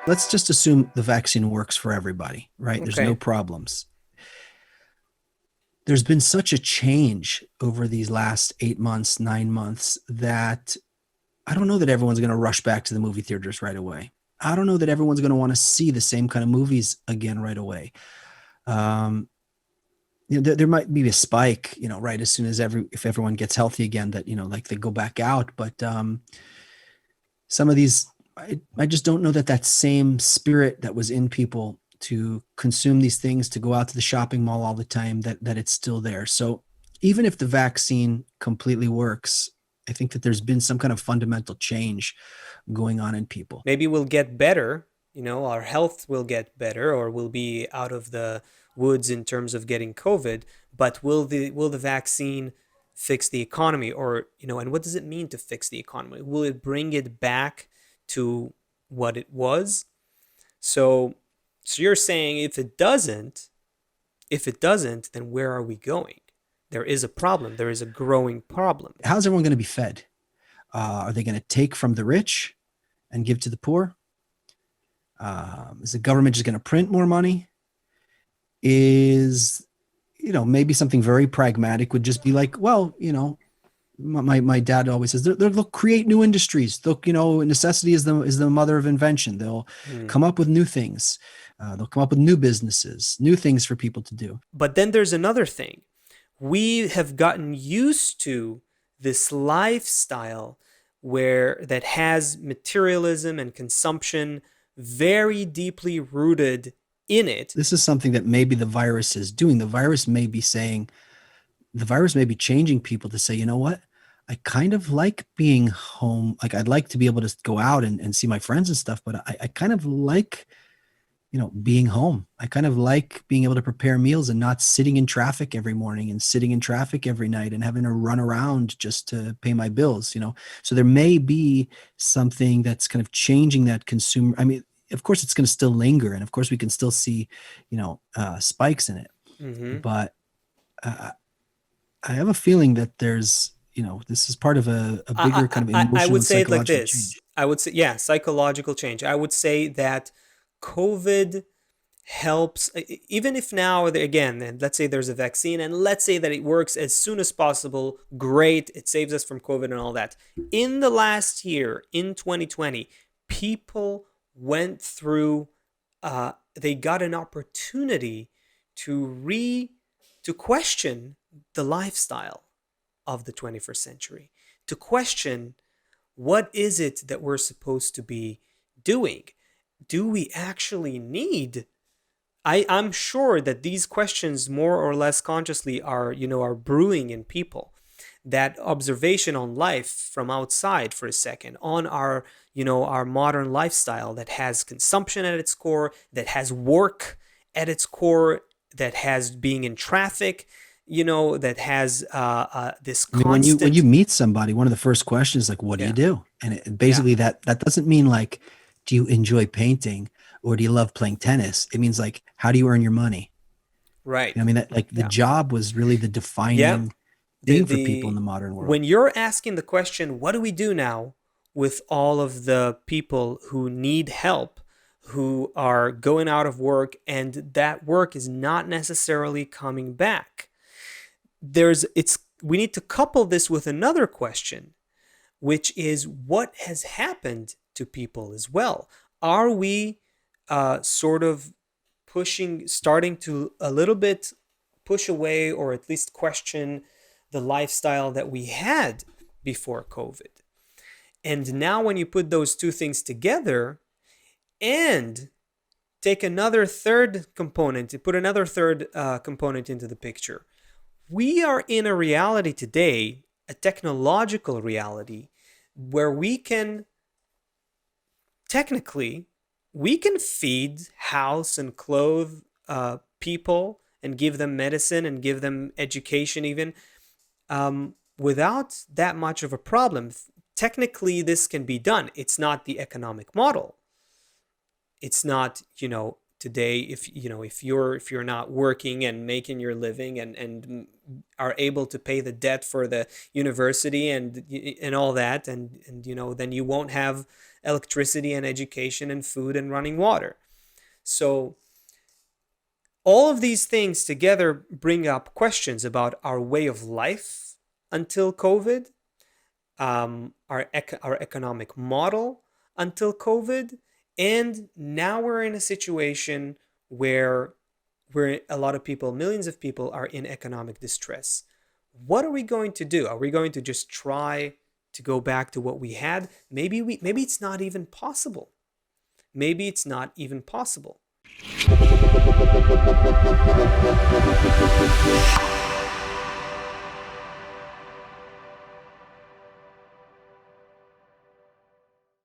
let's just assume the vaccine works for everybody, right? There's no Okay. problems. There's been such a change over these last 8 months, 9 months that I don't know that everyone's going to rush back to the movie theaters right away. I don't know that everyone's going to want to see the same kind of movies again right away. Um, there might be a spike, right as soon as if everyone gets healthy again, that like they go back out. But some of these, I just don't know that same spirit that was in people to consume these things, to go out to the shopping mall all the time, that it's still there. So even if the vaccine completely works, I think that there's been some kind of fundamental change going on in people. Maybe we'll get better, our health will get better, or we'll be out of the woods in terms of getting COVID, but will the vaccine fix the economy? Or, and what does it mean to fix the economy? Will it bring it back to what it was? So so you're saying if it doesn't, then where are we going? There is a problem. There is a growing problem. How's everyone going to be fed? Are they going to take from the rich and give to the poor? Is the government just going to print more money? Is maybe something very pragmatic would just be like, well, my dad always says they'll create new industries. They'll, necessity is the mother of invention. They'll Hmm. come up with new things. They'll come up with new businesses, new things for people to do. But then there's another thing. We have gotten used to this lifestyle where that has materialism and consumption very deeply rooted in it. This is something that maybe the virus is doing. The virus may be changing people to say, you know what? I kind of like being home. Like I'd like to be able to go out and see my friends and stuff, but I kind of like, being home. I kind of like being able to prepare meals and not sitting in traffic every morning and sitting in traffic every night and having to run around just to pay my bills. So there may be something that's kind of changing that consumer. I mean, of course it's going to still linger, and of course we can still see, spikes in it. Hmm. But uh, I have a feeling that this is part of a bigger kind of I emotional would and say it like psychological this. change. I would say, yeah, psychological change. I would say that COVID helps, even if now, again, and let's say there's a vaccine and let's say that it works as soon as possible. Great. It saves us from COVID and all that. In the last year, in 2020, people went through, they got an opportunity to to question the lifestyle of the 21st century, to question what is it that we're supposed to be doing? Do we actually need? I'm sure that these questions, more or less consciously, are brewing in people. That observation on life from outside for a second, on our modern lifestyle that has consumption at its core, that has work at its core, that has being in traffic, that has this I mean, when you constant. meet somebody, one of the first questions is like, "What do you Yeah, do?" And yeah, basically, that doesn't mean like, "Do you enjoy painting?" or "Do you love playing tennis?" It means like, "How do you earn your money?" right. I mean, that like the Yeah, job was really the yeah. defining the thing for people in the the modern world. When you're asking the question, what do we do now with all of the people who need help, who are going out of work and that work is not necessarily coming back? There's it's We need to couple this with another question, which is what has happened to people as well. Are we sort of starting to a little bit push away, or at least question the lifestyle that we had before COVID? And now, when you put those two things together and take another third component, to put another third component into the picture, we are in a reality today, a technological reality, where technically, we can feed, house, and clothe people and give them medicine and give them education, even without that much of a problem. Technically, this can be done. It's not the economic model. It's not, today, if if you're not working and making your living, and are able to pay the debt for the university and all that, and then you won't have electricity and education and food and running water. So all of these things together bring up questions about our way of life until COVID, our economic model until COVID, and now we're in a situation where a lot of people, millions of people, are in economic distress. What are we going to do? Are we going to just try to go back to what we had? Maybe it's not even possible. Maybe it's not even possible.